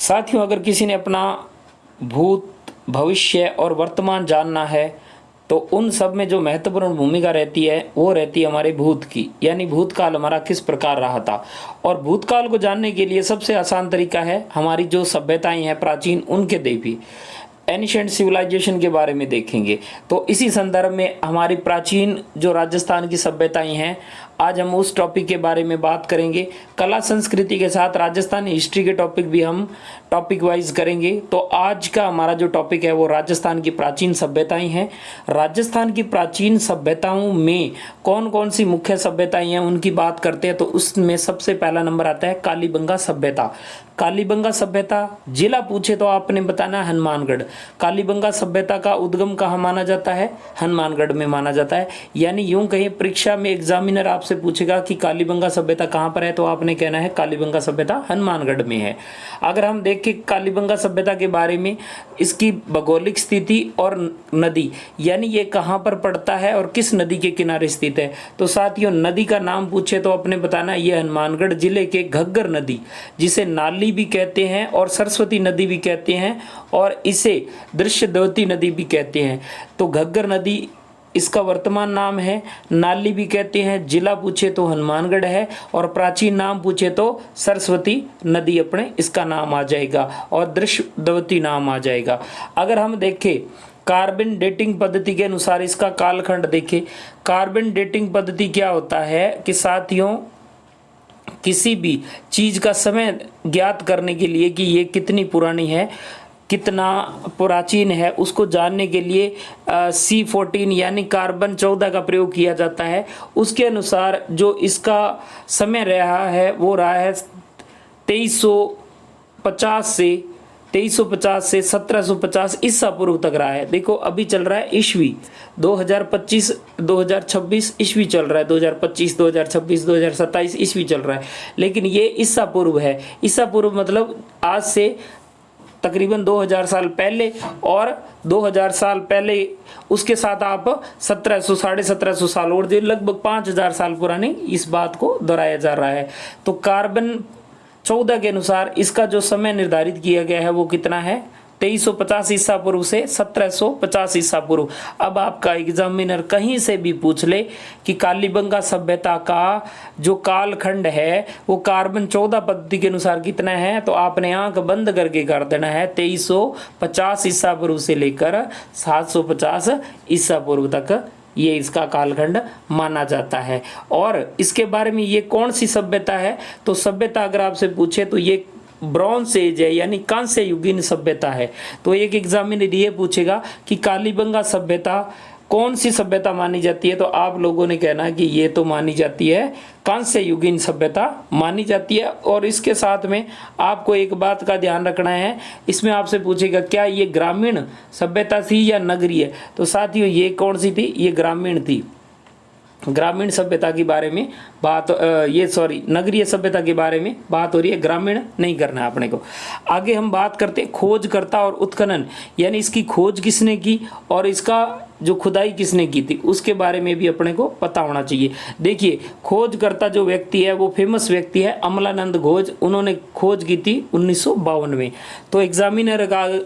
साथियों, अगर किसी ने अपना भूत, भविष्य और वर्तमान जानना है तो उन सब में जो महत्वपूर्ण भूमिका रहती है वो रहती है हमारे भूत की, यानी भूतकाल हमारा किस प्रकार रहा था। और भूतकाल को जानने के लिए सबसे आसान तरीका है हमारी जो सभ्यताएं हैं प्राचीन, उनके देवी एनिशेंट सिविलाइजेशन के बारे में देखेंगे। तो इसी संदर्भ में हमारी प्राचीन जो राजस्थान की सभ्यताएं हैं, आज हम उस टॉपिक के बारे में बात करेंगे। कला संस्कृति के साथ राजस्थानी हिस्ट्री के टॉपिक भी हम टॉपिक वाइज करेंगे। तो आज का हमारा जो टॉपिक है वो राजस्थान की प्राचीन सभ्यताएं हैं। राजस्थान की प्राचीन सभ्यताओं में कौन कौन सी मुख्य सभ्यताएं हैं उनकी बात करते हैं। तो उसमें सबसे पहला नंबर आता है कालीबंगा सभ्यता। कालीबंगा सभ्यता जिला पूछे तो आपने बताना हनुमानगढ़। कालीबंगा सभ्यता का उद्गम कहाँ माना जाता है? हनुमानगढ़ में माना जाता है। यानी यूं कहीं परीक्षा में एग्जामिनर आपसे पूछेगा कि कालीबंगा सभ्यता कहाँ पर है, तो आपने कहना है कालीबंगा सभ्यता हनुमानगढ़ में है। अगर हम देखें कालीबंगा सभ्यता के बारे में, इसकी भौगोलिक स्थिति और नदी, यानी ये कहाँ पर पड़ता है और किस नदी के किनारे स्थित है। तो साथियों, नदी का नाम पूछे तो अपने बताना ये हनुमानगढ़ जिले के घग्गर नदी, जिसे नाली भी कहते हैं और सरस्वती नदी भी कहते हैं और इसे दृश्यद्वती नदी भी कहते हैं। तो घग्गर नदी इसका वर्तमान नाम है, नाली भी कहते हैं। जिला पूछे तो हनुमानगढ़ है और प्राचीन नाम पूछे तो सरस्वती नदी अपने इसका नाम आ जाएगा और दृश्यद्वती नाम आ जाएगा। अगर हम देखें कार्बन डेटिंग पद्धति के अनुसार इसका कालखंड देखें। कार्बन डेटिंग पद्धति क्या होता है कि साथियों, किसी भी चीज का समय ज्ञात करने के लिए कि ये कितनी पुरानी है, कितना प्राचीन है, उसको जानने के लिए C14 यानी कार्बन 14 का प्रयोग किया जाता है। उसके अनुसार जो इसका समय रहा है वो रहा है 2350 से 1750 ईसा पूर्व तक रहा है। देखो अभी चल रहा है ईस्वी 2025 2026 ईस्वी चल रहा है, 2025 2026 2027 ईस्वी चल रहा है, लेकिन ये ईसा पूर्व है। ईसा पूर्व मतलब आज से तकरीबन 2000 साल पहले, और 2000 साल पहले उसके साथ आप 1700 1750 साल और जो लगभग 5000 साल पुरानी इस बात को दोहराया जा रहा है। तो कार्बन 14 के अनुसार इसका जो समय निर्धारित किया गया है वो कितना है? 2350 ईसा पूर्व से 1750 ईसा पूर्व। अब आपका एग्जामिनर कहीं से भी पूछ ले कि कालीबंगा सभ्यता का जो कालखंड है वो कार्बन 14 पद्धति के अनुसार कितना है, तो आपने आंख बंद करके कर देना है 2350 ईसा पूर्व से लेकर 750 ईसा पूर्व तक ये इसका कालखंड माना जाता है। और इसके बारे में ये कौन सी सभ्यता है, तो सभ्यता अगर आपसे पूछे तो ये ब्रॉन्ज एज है, यानी कांस्य युगीन सभ्यता है। तो एक एग्जामिनर ये पूछेगा कि कालीबंगा सभ्यता कौन सी सभ्यता मानी जाती है, तो आप लोगों ने कहना है कि ये तो मानी जाती है कांस्य युगीन सभ्यता मानी जाती है। और इसके साथ में आपको एक बात का ध्यान रखना है, इसमें आपसे पूछेगा क्या ये ग्रामीण सभ्यता थी या नगरीय। तो साथियों ये कौन सी थी? ये ग्रामीण थी। ग्रामीण सभ्यता के बारे में बात नगरीय सभ्यता के बारे में बात हो रही है, ग्रामीण नहीं करना है अपने को। आगे हम बात करते हैं खोजकर्ता और उत्खनन, यानी इसकी खोज किसने की और इसका जो खुदाई किसने की थी उसके बारे में भी अपने को पता होना चाहिए। देखिए खोजकर्ता जो व्यक्ति है वो फेमस व्यक्ति है अमलानंद घोष, उन्होंने खोज की थी 1952 में। तो एग्जामिनर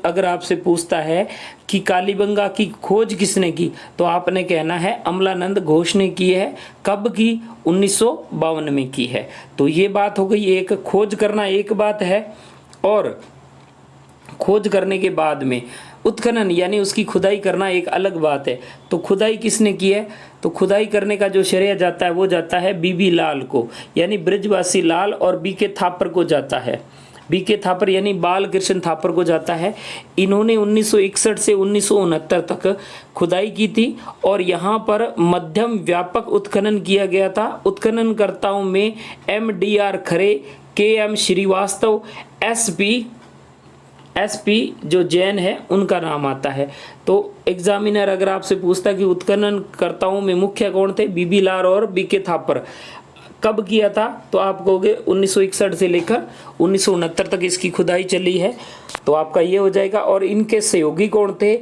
अगर आपसे पूछता है कि कालीबंगा की खोज किसने की, तो आपने कहना है अमलानंद घोष ने की है। कब की? 1952 में की है। तो ये बात हो गई, एक खोज करना एक बात है और खोज करने के बाद में उत्खनन यानी उसकी खुदाई करना एक अलग बात है। तो खुदाई किसने की है, तो खुदाई करने का जो श्रेय जाता है वो जाता है बीबी लाल को, यानी ब्रजवासी लाल, और बीके थापर को जाता है। बीके थापर यानी बाल कृष्ण थापर को जाता है। इन्होंने 1961 से 1969 तक खुदाई की थी और यहाँ पर मध्यम व्यापक उत्खनन किया गया था। उत्खननकर्ताओं में MDR खरे, KM श्रीवास्तव, SP जो जैन है उनका नाम आता है। तो एग्जामिनर अगर आपसे पूछता कि उत्खननकर्ताओं में मुख्य कौन थे, बीबी लाल और बीके थापर, कब किया था, तो आप कहोगे 1961 से लेकर 1969 तक इसकी खुदाई चली है। तो आपका ये हो जाएगा। और इनके सहयोगी कौन थे?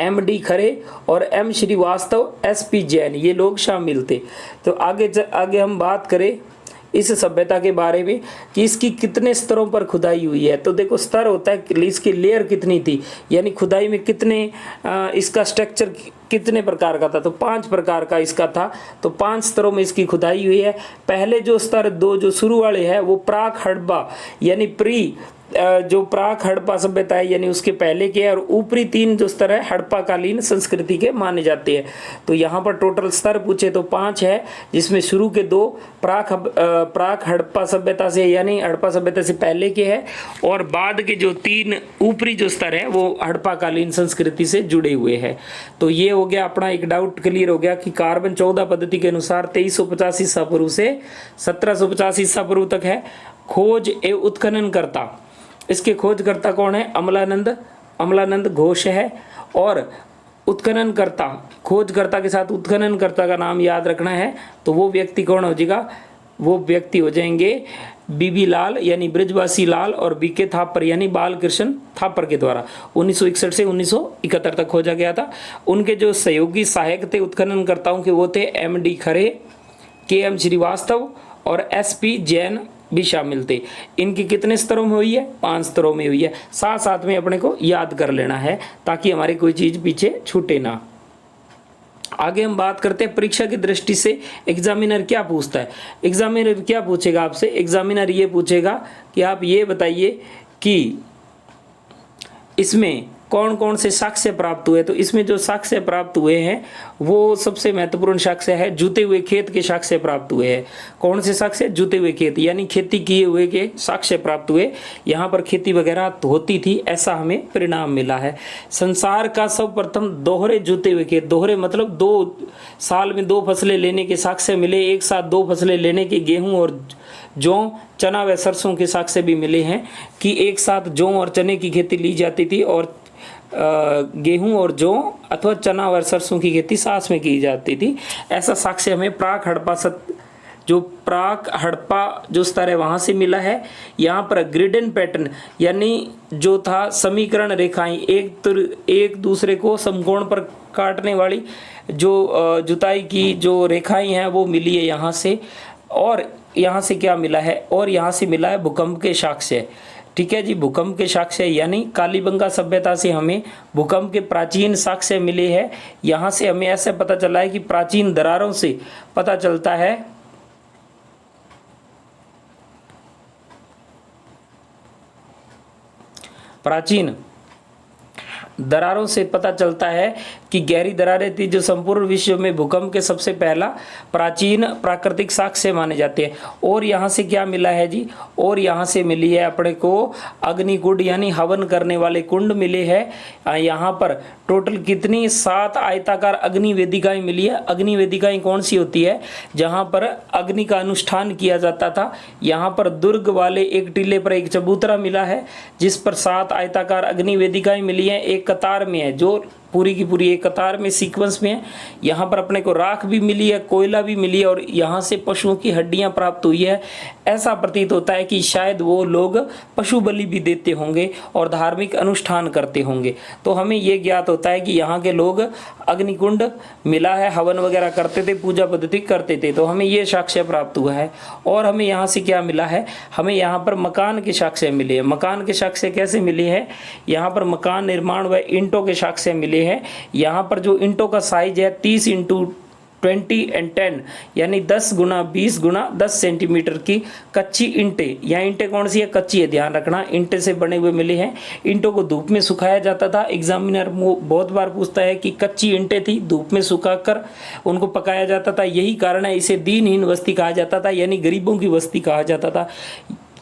MD खरे और M श्रीवास्तव, SP जैन, ये लोग शामिल थे। तो आगे हम बात करें इस सभ्यता के बारे में कि इसकी कितने स्तरों पर खुदाई हुई है। तो देखो स्तर होता है कि इसकी लेयर कितनी थी, यानी खुदाई में कितने इसका स्ट्रक्चर कितने प्रकार का था, तो 5 प्रकार का इसका था। तो 5 स्तरों में इसकी खुदाई हुई है। पहले जो स्तर 2 जो शुरू वाले हैं वो प्राक हड़प्पा यानी जो प्राक हड़प्पा सभ्यता है यानी उसके पहले के, और ऊपरी 3 जो स्तर है हड़प्पाकालीन संस्कृति के माने जाते हैं। तो यहाँ पर टोटल स्तर पूछे तो 5 है, जिसमें शुरू के 2 प्राक हड़प्पा सभ्यता से यानी हड़प्पा सभ्यता से पहले के हैं, और बाद के जो 3 ऊपरी जो स्तर है वो हड़प्पाकालीन संस्कृति से जुड़े हुए हैं। तो ये हो गया अपना एक डाउट क्लियर हो गया कि कार्बन 14 पद्धति के अनुसार 2350 ईसा पूर्व से 1750 ईसा पूर्व तक है। खोज एवं उत्खननकर्ता, इसके खोजकर्ता कौन है? अमलानंद घोष है। और उत्खननकर्ता, खोजकर्ता के साथ उत्खननकर्ता का नाम याद रखना है। तो वो व्यक्ति कौन हो जाएगा? वो व्यक्ति हो जाएंगे बीबी लाल यानी ब्रिजवासी लाल और बीके थापर यानी बालकृष्ण थापर के द्वारा 1961 से 1971 तक खोजा गया था। उनके जो सहयोगी सहायक थे उत्खननकर्ताओं के वो थे MD खरे, KM श्रीवास्तव और SP जैन भी शामिल थे। इनकी कितने स्तरों में हुई है? 5 स्तरों में हुई है। साथ साथ में अपने को याद कर लेना है ताकि हमारी कोई चीज़ पीछे छूटे ना। आगे हम बात करते हैं परीक्षा की दृष्टि से एग्जामिनर क्या पूछता है। एग्जामिनर क्या पूछेगा आपसे? एग्जामिनर ये पूछेगा कि आप ये बताइए कि इसमें कौन कौन से साक्ष्य प्राप्त हुए। तो इसमें जो साक्ष्य प्राप्त हुए हैं वो सबसे महत्वपूर्ण साक्ष्य है जुते हुए खेत के साक्ष्य प्राप्त हुए हैं। कौन से साक्ष्य? जुते हुए खेत यानी खेती किए हुए के साक्ष्य प्राप्त हुए। यहाँ पर खेती वगैरह होती थी ऐसा हमें परिणाम मिला है। संसार का सर्वप्रथम दोहरे जुते हुए खेत, दोहरे मतलब 2 साल में 2 फसलें लेने के साक्ष्य मिले, एक साथ 2 फसलें लेने के गेहूँ और जौ, चना व सरसों के साक्ष्य भी मिले हैं कि एक साथ जौ और चने की खेती ली जाती थी और गेहूं और जौ अथवा चना और सरसों की खेती साथ में की जाती थी। ऐसा साक्ष्य हमें प्राक हड़प्पा जो स्तर है वहाँ से मिला है। यहाँ पर ग्रिडन पैटर्न यानी जो था समीकरण रेखाएं एक दूसरे को समकोण पर काटने वाली जो जुताई की जो रेखाएं हैं वो मिली है यहाँ से। और यहाँ से क्या मिला है? और यहाँ से मिला है भूकंप के साक्ष्य। ठीक है जी, भूकंप के साक्ष्य यानी कालीबंगा सभ्यता से हमें भूकंप के प्राचीन साक्ष्य मिले हैं। यहाँ से हमें ऐसे पता चला है कि प्राचीन दरारों से पता चलता है प्राचीन दरारों से पता चलता है कि गहरी दरारें थी जो संपूर्ण विश्व में भूकंप के सबसे पहला प्राचीन प्राकृतिक साक्ष्य माने जाते हैं। और यहाँ से क्या मिला है जी? और यहाँ से मिली है अपने को अग्निकुंड यानी हवन करने वाले कुंड मिले हैं। यहाँ पर टोटल कितनी 7 आयताकार अग्नि वेदिकाएं मिली है। अग्नि वेदिकाएं कौन सी होती है? जहाँ पर अग्नि का अनुष्ठान किया जाता था। यहाँ पर दुर्ग वाले एक टीले पर एक चबूतरा मिला है जिस पर 7 आयताकार अग्नि वेदिकाएं मिली हैं, एक कतार में है, जो पूरी की पूरी एक कतार में सीक्वेंस में है। यहाँ पर अपने को राख भी मिली है, कोयला भी मिली है और यहाँ से पशुओं की हड्डियाँ प्राप्त हुई है। ऐसा प्रतीत होता है कि शायद वो लोग पशु बलि भी देते होंगे और धार्मिक अनुष्ठान करते होंगे। तो हमें ये ज्ञात होता है कि यहाँ के लोग अग्निकुंड मिला है, हवन वगैरह करते थे, पूजा पद्धति करते थे। तो हमें ये साक्ष्य प्राप्त हुआ है। और हमें यहाँ से क्या मिला है? हमें यहाँ पर मकान के साक्ष्य मिले हैं। मकान के साक्ष्य कैसे मिले हैं? यहाँ पर मकान निर्माण व ईंटों के साक्ष्य मिले हैं। यहाँ पर जो ईंटों का साइज है 30 × 20 and 10 यानी 10 × 20 × 10 सेंटीमीटर की कच्ची ईंटें। यहाँ ईंटें कौन सी है? कच्ची है, ध्यान रखना। ईंटें से बने हुए मिले हैं। ईंटों को धूप में सुखाया जाता था। एग्जामिनर बहुत बार पूछता है कि कच्ची ईंटें थी, धूप में सुखाकर उनको पकाया जाता था। यही कारण है इसे दीनहीन बस्ती कहा जाता था यानी गरीबों की बस्ती कहा जाता था।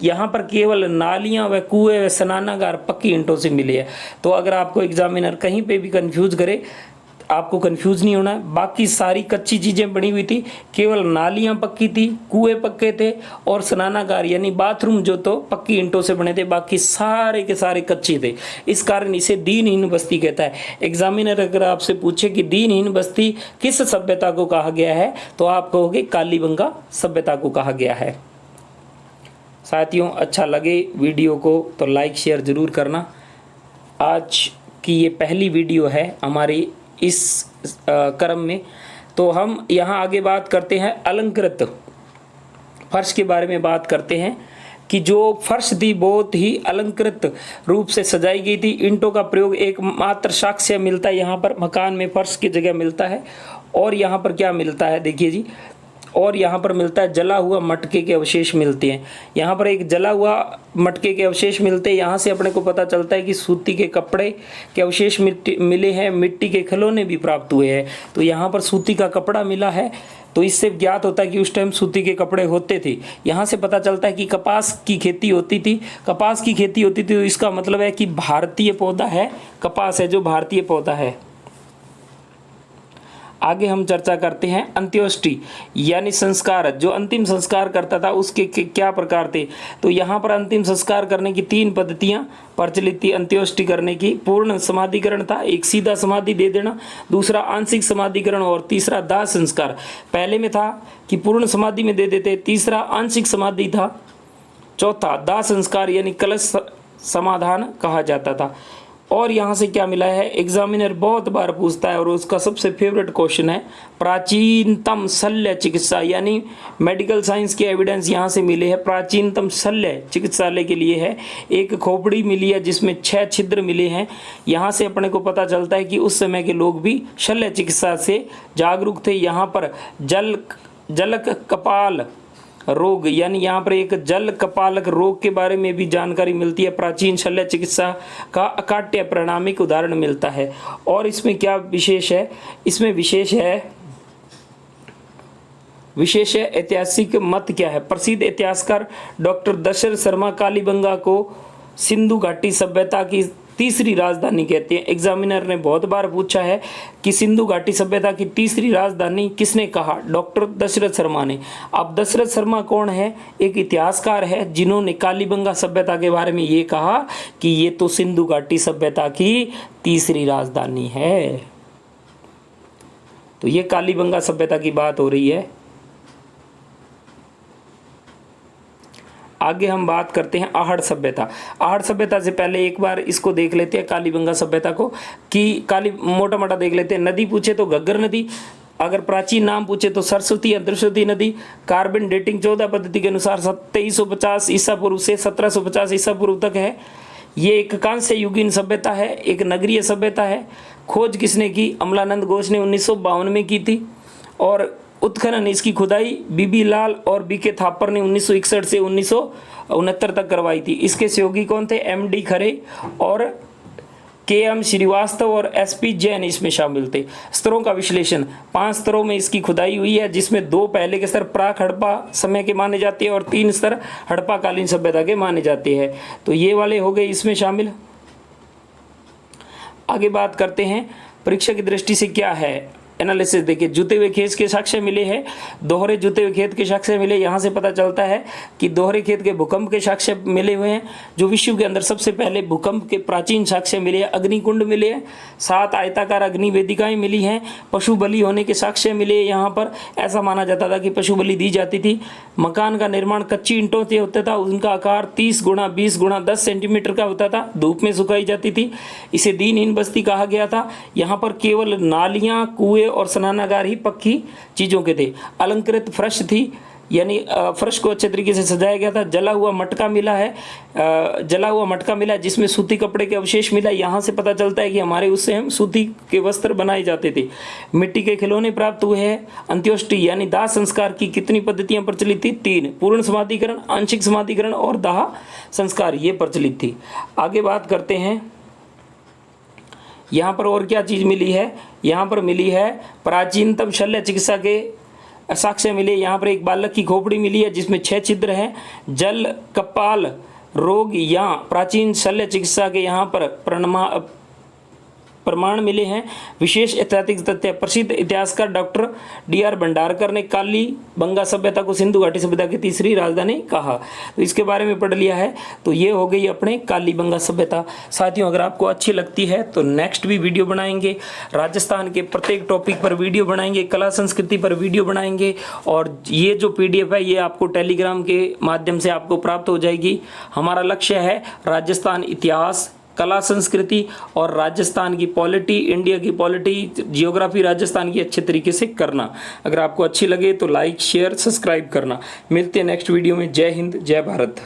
यहाँ पर केवल नालियाँ व कुएं व स्नानागार पक्की ईंटों से मिले हैं। तो अगर आपको एग्जामिनर कहीं पे भी कंफ्यूज करे, आपको कंफ्यूज नहीं होना है। बाकी सारी कच्ची चीज़ें बनी हुई थी, केवल नालियाँ पक्की थी, कुएं पक्के थे और स्नानागार यानी बाथरूम जो तो पक्की ईंटों से बने थे, बाकी सारे के सारे कच्चे थे। इस कारण इसे दीनहीन बस्ती कहता है। एग्जामिनर अगर आपसे पूछे कि दीनहीन बस्ती किस सभ्यता को कहा गया है तो आप कहोगे कालीबंगा सभ्यता को कहा गया है। साथियों, अच्छा लगे वीडियो को तो लाइक शेयर ज़रूर करना। आज की ये पहली वीडियो है हमारी इस क्रम में। तो हम यहाँ आगे बात करते हैं अलंकृत फर्श के बारे में बात करते हैं कि जो फर्श थी बहुत ही अलंकृत रूप से सजाई गई थी। ईंटों का प्रयोग एकमात्र साक्ष्य मिलता है यहाँ पर, मकान में फर्श की जगह मिलता है। और यहाँ पर क्या मिलता है देखिए जी, और यहाँ पर मिलता है जला हुआ मटके के अवशेष मिलते हैं। यहाँ पर एक जला हुआ मटके के अवशेष मिलते हैं। यहाँ से अपने को पता चलता है कि सूती के कपड़े के अवशेष मिले हैं, मिट्टी के खिलौने भी प्राप्त हुए हैं। तो यहाँ पर सूती का कपड़ा मिला है, तो इससे ज्ञात होता है कि उस टाइम सूती के कपड़े होते थे। यहाँ से पता चलता है कि कपास की खेती होती थी, कपास की खेती होती थी, तो इसका मतलब है कि भारतीय पौधा है, कपास है जो भारतीय पौधा है। आगे हम चर्चा करते हैं अंत्योष्टि यानी संस्कार, जो अंतिम संस्कार करता था उसके क्या प्रकार थे। तो यहाँ पर अंतिम संस्कार करने की 3 पद्धतियाँ प्रचलित थी अंत्योष्टि करने की। पूर्ण समाधिकरण था, एक सीधा समाधि दे देना, दूसरा आंशिक समाधिकरण और तीसरा दाह संस्कार। पहले में था कि पूर्ण समाधि में दे देते, तीसरा आंशिक समाधि था, चौथा दाह संस्कार यानी कलश समाधान कहा जाता था। और यहाँ से क्या मिला है, एग्जामिनर बहुत बार पूछता है और उसका सबसे फेवरेट क्वेश्चन है प्राचीनतम शल्य चिकित्सा, यानी मेडिकल साइंस के एविडेंस यहाँ से मिले हैं। प्राचीनतम शल्य चिकित्सालय के लिए है, एक खोपड़ी मिली है जिसमें 6 छिद्र मिले हैं। यहाँ से अपने को पता चलता है कि उस समय के लोग भी शल्य चिकित्सा से जागरूक थे। यहाँ पर जलक कपाल रोग यानी यहाँ पर एक जल कपालक रोग के बारे में भी जानकारी मिलती है। प्राचीन शल्य चिकित्सा का अकाट्य परिणामिक उदाहरण मिलता है। और इसमें क्या विशेष है, इसमें विशेष है ऐतिहासिक मत क्या है। प्रसिद्ध इतिहासकार डॉक्टर दशरथ शर्मा कालीबंगा को सिंधु घाटी सभ्यता की तीसरी राजधानी कहते हैं। एग्जामिनर ने बहुत बार पूछा है कि सिंधु घाटी सभ्यता की तीसरी राजधानी किसने कहा, डॉक्टर दशरथ शर्मा ने। अब दशरथ शर्मा कौन है, एक इतिहासकार है जिन्होंने कालीबंगा सभ्यता के बारे में ये कहा कि ये तो सिंधु घाटी सभ्यता की तीसरी राजधानी है। तो ये कालीबंगा सभ्यता की बात हो रही है। आगे हम बात करते हैं आहड़ सभ्यता। आहड़ सभ्यता से पहले एक बार इसको देख लेते हैं कालीबंगा सभ्यता को, कि मोटा मोटा देख लेते हैं। नदी पूछे तो घग्गर नदी, अगर प्राचीन नाम पूछे तो सरस्वती या सरस्वती नदी। कार्बन डेटिंग 14 पद्धति के अनुसार 2350 ईसा पूर्व से 1750 ईसा पूर्व तक है। ये एक कांस्य युगीन सभ्यता है, एक नगरीय सभ्यता है। खोज किसने की, अमलानंद घोष ने 1952 में की थी। और उत्खनन इसकी खुदाई बीबी लाल और बीके थापर ने 1961 से 1969 तक करवाई थी। इसके सहयोगी कौन थे, MD खरे और KM श्रीवास्तव और SP जैन इसमें शामिल थे। स्तरों का विश्लेषण, 5 स्तरों में इसकी खुदाई हुई है, जिसमें 2 पहले के स्तर प्राक हड़प्पा समय के माने जाते हैं और 3 स्तर हड़प्पा कालीन सभ्यता के माने जाते हैं। तो ये वाले हो गए इसमें शामिल। आगे बात करते हैं परीक्षा की दृष्टि से क्या है एनालिसिस। देखिए, जुते हुए खेत के साक्ष्य मिले हैं, दोहरे जुते हुए खेत के साक्ष्य मिले। यहाँ से पता चलता है कि दोहरे खेत के भूकंप के साक्ष्य मिले हुए हैं, जो विश्व के अंदर सबसे पहले भूकंप के प्राचीन साक्ष्य मिले हैं। अग्निकुंड मिले हैं, 7 आयताकार अग्नि वेदिकाएं मिली हैं। पशु बलि होने के साक्ष्य मिले। यहाँ पर ऐसा माना जाता था कि पशु बलि दी जाती थी। मकान का निर्माण कच्ची ईंटों से होता था, उनका आकार 30 गुणा 20 गुणा 10 सेंटीमीटर का होता था, धूप में सुखाई जाती थी। इसे दीनहीन बस्ती कहा गया था। यहाँ पर केवल नालियाँ, कुएं और स्नानागार ही पक्की चीजों के थे। अलंकृत फर्श थी, यानी फर्श को अच्छे तरीके से सजाया गया था। जला हुआ मटका मिला है जिसमें सूती कपड़े के अवशेष मिला। यहाँ से पता चलता है कि हमारे उससे हम सूती के वस्त्र बनाए जाते थे। मिट्टी के खिलौने प्राप्त हुए हैं। अंत्योष्टि यानी दाह संस्कार की कितनी पद्धतियां प्रचलित थी, 3, पूर्ण समाधिकरण, आंशिक समाधिकरण और दाह संस्कार, ये प्रचलित थी। आगे बात करते हैं यहाँ पर और क्या चीज़ मिली है। यहाँ पर मिली है प्राचीनतम शल्य चिकित्सा के साक्ष्य मिले। यहाँ पर एक बालक की खोपड़ी मिली है जिसमें 6 छिद्र हैं। जल कपाल रोग या प्राचीन शल्य चिकित्सा के यहाँ पर प्रमाण मिले हैं। विशेष ऐतिहासिक तथ्य, प्रसिद्ध इतिहासकार डॉक्टर DR भंडारकर ने कालीबंगा सभ्यता को सिंधु घाटी सभ्यता की तीसरी राजधानी कहा। तो इसके बारे में पढ़ लिया है। तो ये हो गई अपने कालीबंगा सभ्यता। साथियों, अगर आपको अच्छी लगती है तो नेक्स्ट भी वीडियो बनाएंगे, राजस्थान के प्रत्येक टॉपिक पर वीडियो बनाएंगे, कला संस्कृति पर वीडियो बनाएंगे। और ये जो PDF है ये आपको टेलीग्राम के माध्यम से आपको प्राप्त हो जाएगी। हमारा लक्ष्य है राजस्थान इतिहास, कला संस्कृति और राजस्थान की पॉलिटी, इंडिया की पॉलिटी, जियोग्राफी राजस्थान की अच्छे तरीके से करना। अगर आपको अच्छी लगे तो लाइक शेयर सब्सक्राइब करना। मिलते हैं नेक्स्ट वीडियो में। जय हिंद जय भारत।